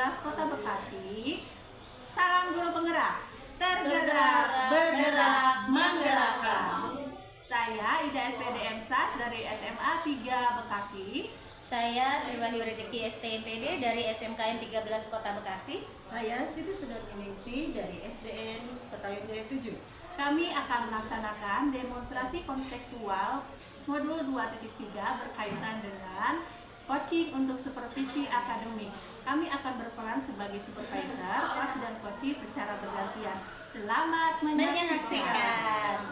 13 Kota Bekasi. Salam guru penggerak, tergerak, bergerak, menggerakkan. Saya Ida SPD MSAS dari SMA 3 Bekasi. Saya Triwani Rezeki STMPD dari SMKN 13 Kota Bekasi. Saya Siti Sudarminingsih dari SDN Petaling Jaya 7. Kami akan melaksanakan demonstrasi konseptual modul 2.3 berkaitan dengan coaching untuk supervisi akademik. Kami akan berperan sebagai supervisor, coach dan coachee secara bergantian. Selamat menyaksikan.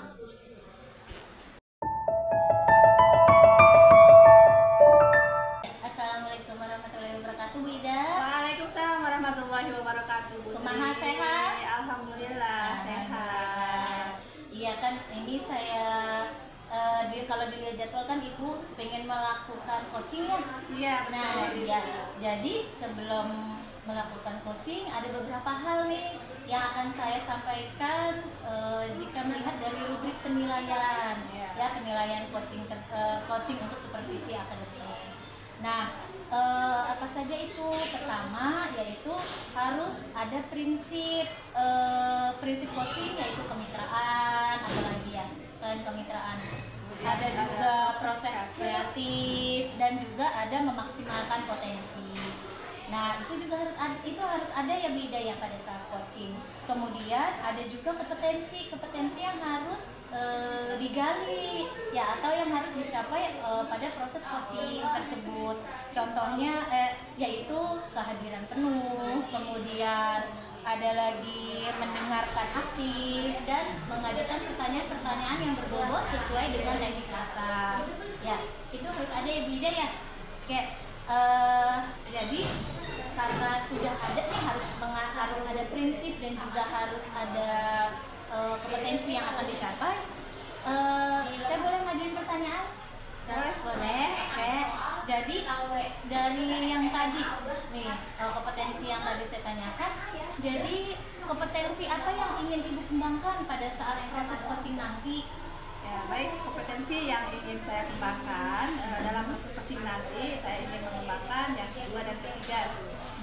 Assalamualaikum warahmatullahi wabarakatuh, Bu Ida. Waalaikumsalam warahmatullahi wabarakatuh. Bu Kumaha Tri. sehat? Alhamdulillah sehat. Iya kan, ini saya kalau dilihat jadwal kan Ibu pengen melakukan coaching ya. Iya betul. Nah, ya, jadi sebelum melakukan coaching ada beberapa hal nih yang akan saya sampaikan jika melihat dari rubrik penilaian, ya penilaian coaching untuk supervisi akademik. Nah, apa saja itu? Pertama yaitu harus ada prinsip coaching, yaitu kemitraan, apalagi ya selain kemitraan. Ada juga proses kreatif dan juga ada memaksimalkan potensi. Nah, itu juga harus ada ya beda ya pada saat coaching. Kemudian ada juga kompetensi yang harus digali ya, atau yang harus dicapai pada proses coaching tersebut. Contohnya yaitu kehadiran penuh, kemudian ada lagi mendengarkan aktif dan mengajukan pertanyaan-pertanyaan yang berbobot sesuai dengan teknik rasa. Ya, itu harus ada ya beda ya. Kayak jadi karena sudah ada nih harus ada prinsip dan juga harus ada kompetensi yang akan dicapai. Saya boleh ngajuin pertanyaan? Boleh. Oke. Jadi dari yang tadi nih kompetensi yang tadi saya tanyakan, jadi kompetensi apa yang ingin Ibu kembangkan pada saat proses coaching nanti? Ya, baik, kompetensi yang ingin saya kembangkan dalam proses coaching nanti, saya ingin mengembangkan yang kedua dan ketiga.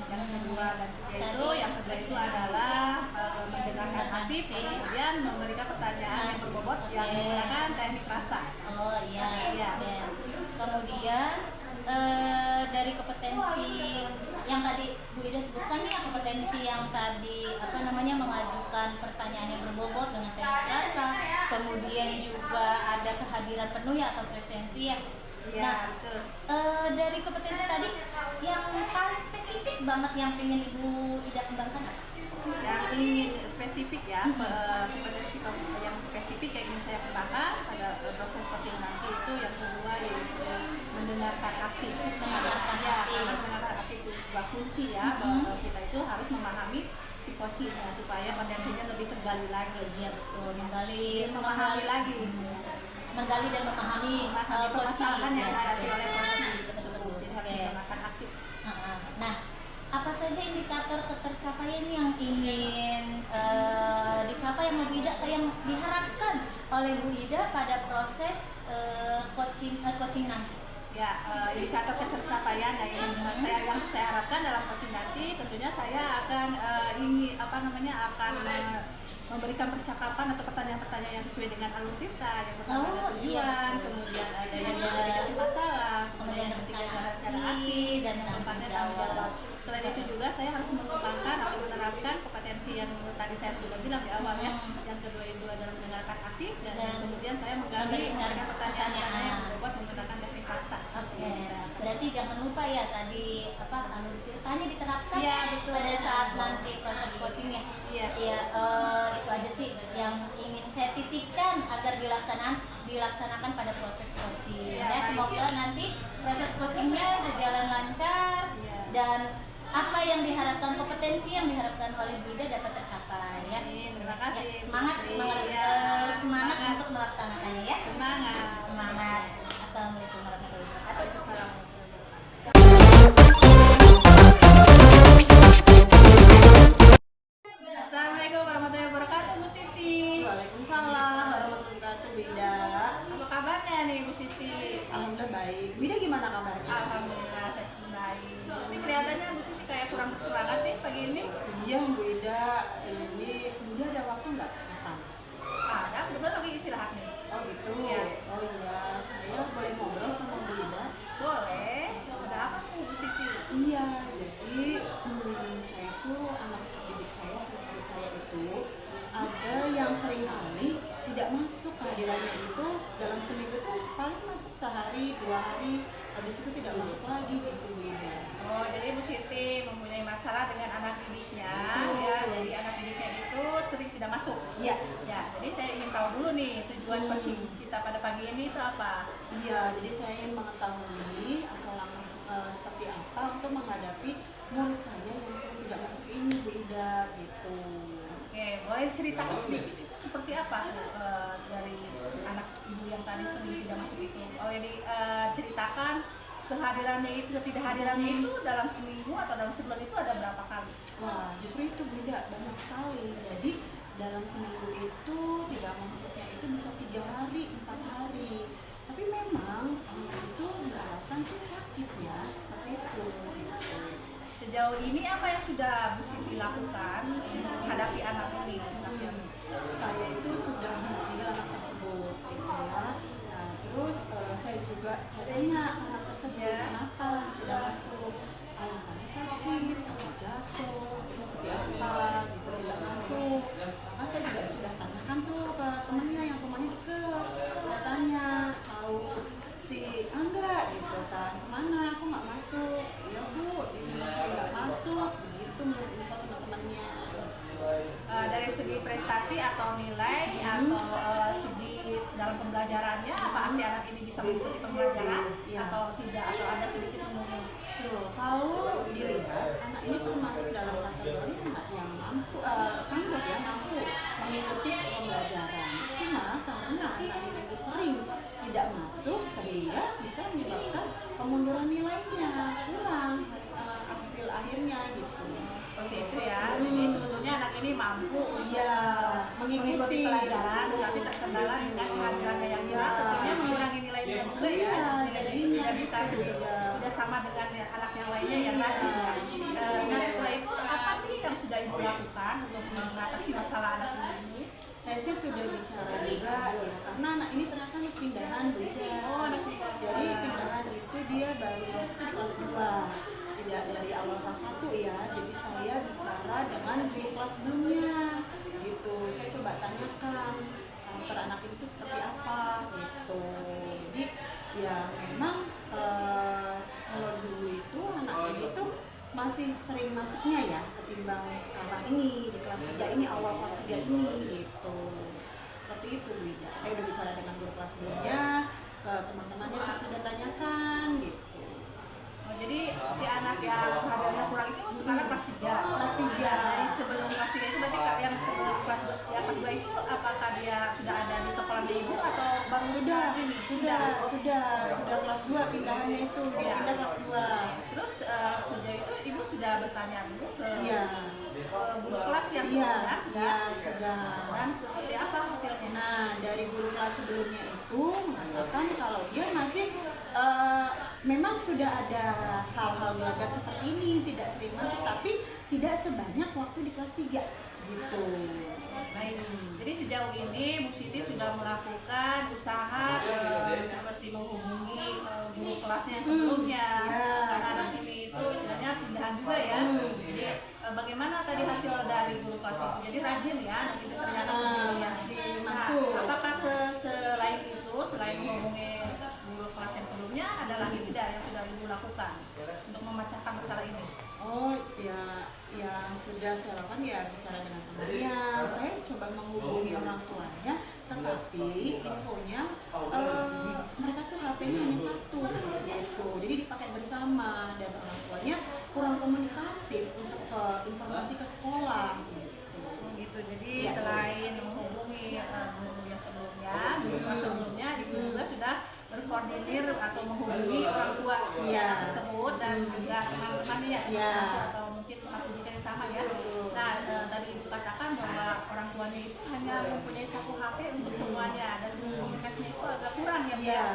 Yang kedua dan ketiga itu adalah mendengarkan aktif, kemudian memberikan pertanyaan yang berbobot yang menggunakan teknik rasa. Oh iya. Kemudian dari kompetensi yang tadi Bu Ida sebutkan nih, kompetensi yang tadi mengajukan pertanyaan yang berbobot dengan teknik rasa, kemudian juga ada kehadiran penuh ya atau presensi ya. Nah, dari kompetensi tadi yang paling spesifik banget yang pengen Ibu Ida kembangkan apa? Yang ingin spesifik ya, kompetensi yang spesifik yang ingin saya kembangkan pada proses coaching nanti itu yang kedua yaitu mendengarkan aktif. Mendengarkan aktif itu sebuah kunci ya, bahwa kita itu harus memahami si coachingnya supaya potensinya lebih tergali lagi. Iya betul, memahami lagi. Menggali dan memahami permasalahan yang ya. dihadapi oleh coaching tersebut. Jadi harus menggunakan aktif. Nah, apa saja indikator ketercapaian yang ingin dicapai yang diharapkan oleh Bu Ida pada proses coaching nanti? Ya, indikator ketercapaian yang saya harapkan dalam coaching nanti, tentunya saya akan memberikan percakapan atau pertanyaan-pertanyaan yang sesuai dengan alur kita. Yang pertama ada tujuan, kemudian ada yang identifikasi masalah, kemudian secara asli dan tempatnya tanggung jawab. Selain itu juga saya harus mengembangkan atau menerapkan kompetensi yang tadi saya sudah bilang di awal ya. Yang kedua itu adalah mendengarkan aktif dan kemudian saya menggali pertanyaan-pertanyaan yang berbobot menggunakan teknik rasa. Oke. Berarti jangan lupa ya tadi alur ceritanya diterapkan ya, pada saat nanti proses coachingnya. Iya. Itu aja sih yang ingin saya titipkan agar dilaksanakan pada proses coaching. Ya, semoga nanti proses coachingnya berjalan lancar dan apa yang diharapkan, kompetensi yang diharapkan oleh Bu Ida dapat tercapai ya. Terima kasih. Semangat untuk melaksanakannya ya. Semangat. Assalamualaikum warahmatullahi wabarakatuh. Assalamualaikum warahmatullahi wabarakatuh, Bu Siti. Waalaikumsalam warahmatullahi wabarakatuh, Bu Ida. Apa kabarnya nih, Bu Siti? Alhamdulillah baik. Bu Ida gimana kabarnya? Alhamdulillah saya baik. Ini kelihatannya Bu Siti kayak kurang kurang bersemangat nih pagi ini. Iya Bu Ida, ini Bu Ida ada waktu nggak makan? Ada, kebetulan lagi istirahat nih. Oh gitu. Iya. Oh iya, saya boleh ngobrol sama Bu Ida? Boleh. Ada apa tuh Bu Siti? Iya, jadi saya tuh anak didik saya, adik saya itu ada yang sering kali tidak masuk kehadirannya itu dalam seminggu tuh paling masuk sehari, 2 hari, habis itu tidak masuk lagi gitu Bu Ida. Oh, jadi Bu Siti mempunyai masalah dengan anak didiknya, Betul. ya. Jadi anak didiknya itu sering tidak masuk. Iya. Ya, jadi saya ingin tahu dulu nih tujuan coaching kita pada pagi ini itu apa? Iya, jadi saya ingin mengetahui langkah seperti apa untuk menghadapi murid saya yang sering tidak masuk ini Bu Ida gitu. Oke, boleh ceritakan sedikit itu seperti apa dari anak ibu yang tadi sering tidak masuk itu? Oh, jadi ceritakan kehadirannya itu, ketidakhadirannya itu dalam seminggu atau dalam sebulan itu ada berapa kali? Wah, justru itu Bu Ida banyak sekali. Jadi dalam seminggu itu tidak masuknya itu bisa 3 hari, 4 hari. Tapi memang itu beralasan sih sakit ya, seperti itu. Gitu. Sejauh ini apa yang sudah Bu Siti lakukan untuk menghadapi anak ini? Saya itu sudah memanggil anak tersebut gitu ya. Nah, terus saya tanya anak tersebut kenapa tidak masuk, alasannya sakit atau jatuh atau seperti apa gitu tidak masuk. Bahkan saya juga sudah tanyakan tuh ke temannya yang rumahnya deket, saya tanya tahu si Angga gitu kan, kemana aku nggak masuk, ya Bu ini saya nggak masuk begitu menurut info teman-temannya. Dari segi prestasi atau nilai atau segi dalam pembelajarannya, apa si anak ini bisa mengikuti pembelajaran atau tidak, atau ada sedikit menurun? Kalau dilihat anak ini termasuk dalam kategori anak yang mampu sanggup ya mampu mengikuti pembelajaran. Cuma karena anak ini itu sering tidak masuk sehingga bisa menyebabkan pemunduran nilainya kurang hasil akhirnya gitu. Seperti itu ya. Jadi sebetulnya anak ini mampu mengikuti pelajaran, tapi terkendala dengan kehadirannya yang kurang, tentunya mengurangi nilainya juga ya. Jadinya tidak bisa tidak sama dengan anak yang lainnya yang rajin ya. Nah, setelah itu apa sih yang sudah Ibu lakukan untuk mengatasi masalah anak ini? Saya sih sudah bicara juga ya, karena anak ini ternyata nih pindahan Bu Ida. Oh, anak pindahan. Jadi pindahan itu dia baru masuk di kelas 2, tidak dari awal kelas 1 ya. Jadi saya bicara dengan guru kelas sebelumnya gitu. Saya coba tanyakan karakter anak ini tuh seperti apa gitu. Jadi ya memang kalau dulu itu anak ini tuh masih sering masuknya ya ketimbang sekarang ini di kelas 3 ini, awal kelas 3 ini gitu. Seperti itu Bu Ida. Saya udah bicara dengan guru kelas sebelumnya, ke teman-temannya saya sudah tanyakan gitu. Oh, jadi si anak yang kehadirannya kurang itu sekarang kelas 3. Kelas 3. Dari sebelum kelas 3 itu berarti yang sebelum kelas 2 itu apakah dia sudah ada di sekolahnya Ibu atau baru Sudah sekarang ini? sudah kelas 2 pindahannya itu, dia pindah kelas 2. Terus sejauh itu Ibu sudah bertanya dulu ke Iya. guru kelas yang sebelumnya sudah. Dan seperti apa hasilnya? Nah, dari guru kelas sebelumnya itu mengatakan kalau dia masih memang sudah ada hal-hal gelagat seperti ini, tidak sering masuk, tapi tidak sebanyak waktu di kelas 3 gitu. Baik, jadi sejauh ini Bu Siti sudah melakukan usaha seperti menghubungi guru kelasnya yang sebelumnya, karena anak ini itu istilahnya pindahan juga ya. Jadi bagaimana tadi hasil dari guru kelas itu? Jadi rajin ya, anak itu ternyata sebelumnya masih masuk. Nah, apakah selain itu, selain menghubungi guru kelas yang sebelumnya, ada lagi tidak yang sudah Ibu lakukan untuk memecahkan masalah ini? Oh ya, yang sudah saya lakukan ya bicara dengan temannya. Saya coba menghubungi orang tuanya, tetapi infonya mereka tuh HP-nya hanya satu gitu. Jadi dipakai bersama dan orang tuanya kurang komunikatif untuk informasi ke sekolah Gitu. Jadi selain menghubungi guru yang sebelumnya, guru kelas sebelumnya, Ibu juga sudah berkoordinir atau menghubungi orang tua tersebut dan juga teman-temannya atau mungkin tempat pendidikan yang sama ya. Nah, tadi Ibu katakan bahwa orang tuanya itu hanya mempunyai satu HP untuk semuanya dan komunikasinya itu agak kurang ya.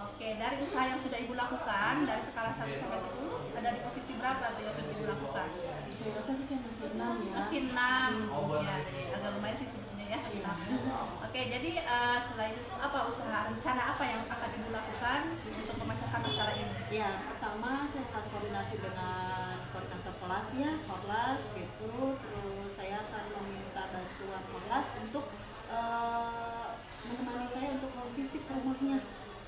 Oke, Oke, dari usaha yang sudah Ibu lakukan, dari skala 1 sampai 10, ada di posisi berapa tuh yang sudah Ibu lakukan? Saya rasa sih saya masih 6 ya. Masih 6, ya, jadi agak lumayan sih sebetulnya ya. Iya. Oke, jadi selain itu apa usaha, rencana apa yang akan Ibu lakukan untuk memecahkan masalah ini? Ya, pertama saya akan koordinasi dengan koordinator kelas ya, kelas gitu. Terus saya akan meminta bantuan kelas untuk menemani saya untuk home visit ke rumahnya.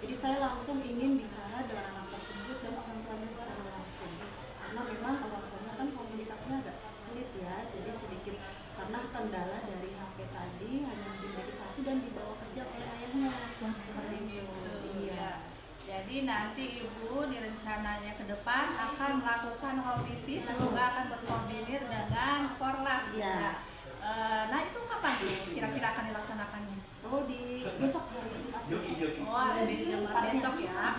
Jadi saya langsung ingin bicara dengan anak tersebut dan orang tuanya secara langsung. Karena memang orang tuanya kan komunikasinya agak sulit ya. Jadi sedikit karena kendala dari HP tadi hanya dimiliki satu dan dibawa kerja oleh ayahnya. Seperti itu. Iya. Jadi nanti Ibu di rencananya ke depan akan melakukan home visit dan juga akan berkoordinir dengan Korlas. Iya. Nah itu kapan kira-kira akan dilaksanakannya? Oh, di besok hari Jumat. Oh, ada di Jumat besok ya.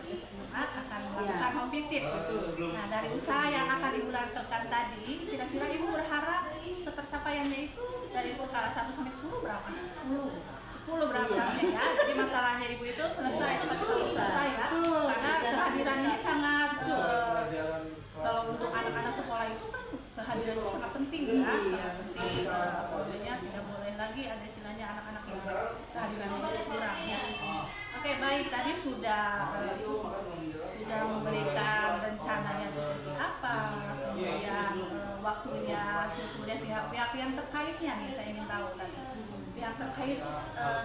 Besok Jumat akan melakukan home visit. Nah, dari usaha yang akan Ibu lakukan tadi, kira-kira Ibu berharap ketercapaiannya itu dari skala 1 sampai 10 berapa? 10 berapa ya? Jadi masalahnya Ibu itu selesai, cepat selesai ya. Karena kehadirannya sangat kalau untuk anak-anak sekolah itu kan kehadirannya sangat penting ya. Sangat penting. Pokoknya tidak boleh lagi ada istilahnya anak-anak yang kehadirannya kurang ya. Oke, baik, tadi sudah memberikan rencananya seperti apa, kemudian waktunya, kemudian pihak-pihak yang terkaitnya nih saya ingin tahu tadi. Pihak terkait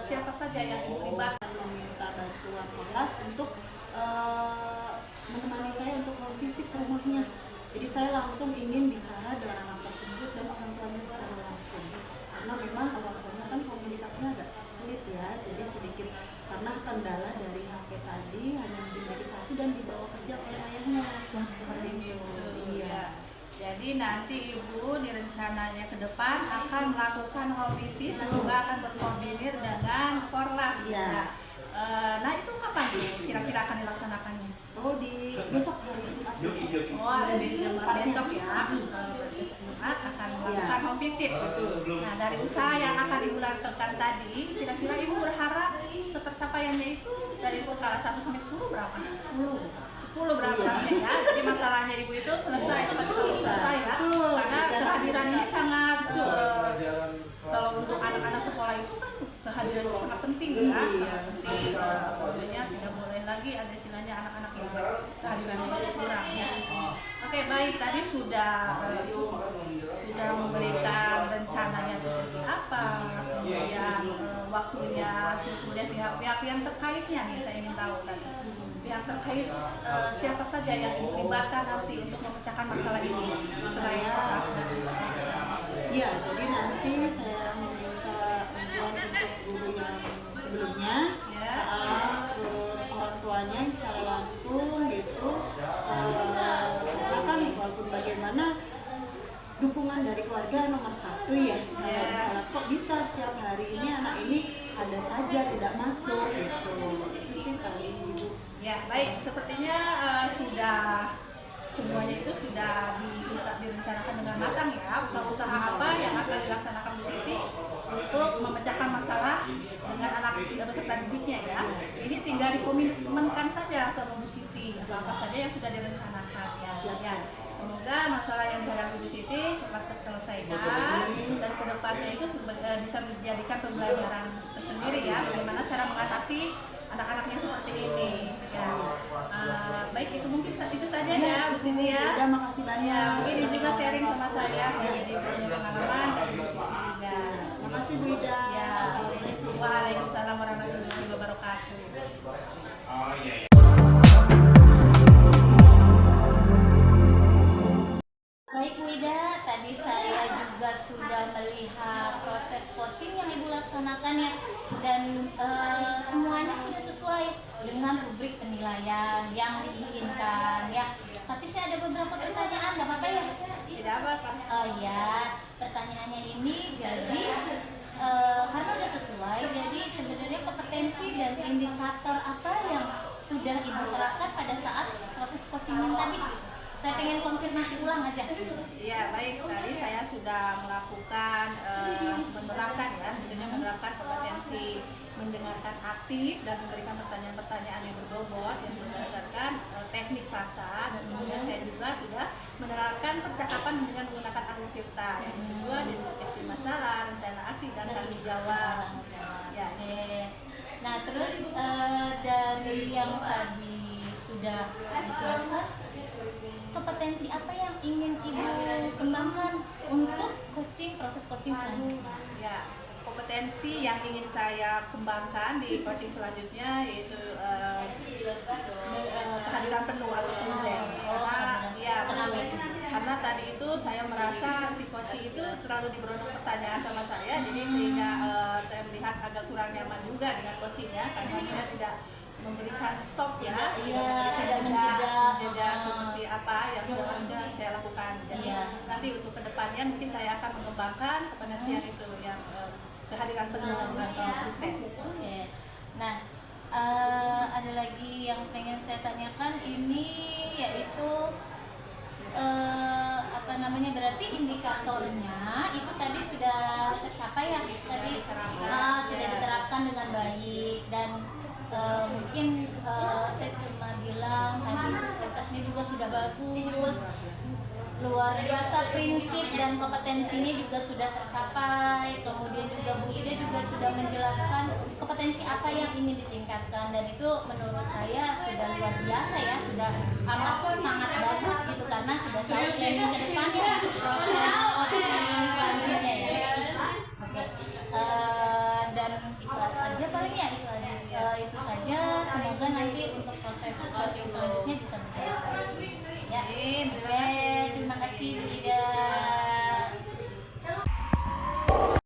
siapa saja yang terlibat. Meminta bantuan kelas untuk menemani saya untuk home visit ke rumahnya. Jadi saya langsung ingin bicara dengan anak tersebut dan orang tuanya secara langsung. Karena memang orang tuanya kan komunikasinya agak sulit ya. Jadi sedikit karena kendala dari HP tadi hanya dimiliki satu dan dibawa kerja oleh ayahnya. Seperti itu. Iya. Jadi nanti Ibu di rencananya ke depan akan melakukan home visit dan juga akan berkoordinir dengan Korlas. Iya. Nah itu kapan kira-kira akan dilaksanakannya? Oh, di besok hari Jumat. Oh, ada di Jumat besok ya. Besok Jumat akan melakukan home visit. Nah, dari usaha yang akan Ibu lakukan tadi, kira-kira Ibu berharap ketercapaiannya itu dari skala 1 sampai 10 berapa? 10 berapa ya? Jadi masalahnya Ibu itu selesai, cepat selesai ya. Karena kehadirannya sangat kalau untuk anak-anak sekolah itu kan kehadirannya sangat penting ya. Sangat penting. Pokoknya tidak boleh lagi ada istilahnya anak-anak yang kehadirannya kurang ya. Oke, baik, tadi sudah memberikan rencananya seperti apa, kemudian waktunya, kemudian pihak-pihak yang terkaitnya nih saya ingin tahu tadi. Pihak terkait siapa saja yang dilibatkan nanti untuk memecahkan masalah ini selain Korlas dan Iya, jadi nanti saya meminta bantuan untuk guru yang sebelumnya, ya. Terus orang tuanya secara langsung gitu. Karena kan walaupun bagaimana dukungan dari keluarga nomor satu ya. Kalau misalnya kok bisa setiap hari ini anak ini ada saja tidak masuk gitu. Itu sih kali Ibu. Ya, baik, sepertinya sudah semuanya itu sudah direncanakan dengan matang ya. Usaha-usaha apa yang akan dilaksanakan Bu Siti untuk memecahkan masalah dengan anak beserta didiknya ya. Ini tinggal dikomitmenkan saja sama Bu Siti apa saja yang sudah direncanakan ya. Ya. Semoga masalah yang dihadapi Bu Siti cepat terselesaikan dan kedepannya itu bisa menjadikan pembelajaran tersendiri ya. Bagaimana cara mengatasi anak-anak yang seperti ini ya. Baik, itu mungkin itu saja ya Bu Siti ya. Udah, makasih banyak. Mungkin ini juga sharing sama saya jadi punya pengalaman dari Bu Siti juga. Makasih Bu Ida. Ya. Assalamualaikum. Waalaikumsalam warahmatullahi wabarakatuh. Baik Bu Ida, tadi saya juga sudah melihat proses coaching yang Ibu laksanakan ya, dan semuanya sudah sesuai dengan rubrik penilaian yang diinginkan ya. Tapi saya ada beberapa pertanyaan, nggak apa-apa ya? Tidak apa-apa. Oh iya, pertanyaannya ini jadi karena udah sesuai, jadi sebenarnya kompetensi dan indikator apa yang sudah Ibu terapkan pada saat proses coaching tadi? Saya pengen konfirmasi ulang aja. Iya, baik. Tadi saya sudah melakukan menerapkan kompetensi mendengarkan aktif dan memberikan pertanyaan-pertanyaan yang berbobot yang berdasarkan teknik frasa, dan kemudian saya juga sudah menerapkan percakapan dengan menggunakan alur tirta. Yang kedua, deskripsi masalah, rencana aksi, dan tanggung jawab. Ya. Oke. Nah, terus dari yang tadi sudah dijelaskan, kompetensi apa yang ingin Ibu kembangkan untuk proses coaching selanjutnya? Ya, kompetensi yang ingin saya kembangkan di coaching selanjutnya yaitu kehadiran penuh atau present. Karena tadi itu saya merasa si coaching itu terlalu diberondong pertanyaan sama saya, jadi sehingga saya melihat agak kurang nyaman juga dengan coachingnya, karena dia tidak memberikan stop ya, tidak jeda seperti apa yang seharusnya saya lakukan. Jadi nanti untuk kedepannya mungkin saya akan mengembangkan kompetensi itu yang kehadiran penuh atau present. Oke. Nah, ada lagi yang pengen saya tanyakan ini, yaitu berarti indikatornya itu tadi sudah tercapai ya, tadi sudah diterapkan dengan baik, dan mungkin saya cuma bilang tadi itu prosesnya juga sudah bagus, luar biasa, prinsip dan kompetensinya juga sudah tercapai. Kemudian juga Bu Ida juga sudah menjelaskan kompetensi apa yang ingin ditingkatkan, dan itu menurut saya sudah luar biasa ya, sudah amat sangat bagus gitu, karena sudah tahu planning ke depannya untuk proses coaching selanjutnya ya. Oke. Dan itu aja paling ya, itu saja. Semoga nanti untuk proses coaching selanjutnya bisa berjalan. Ya, terima kasih.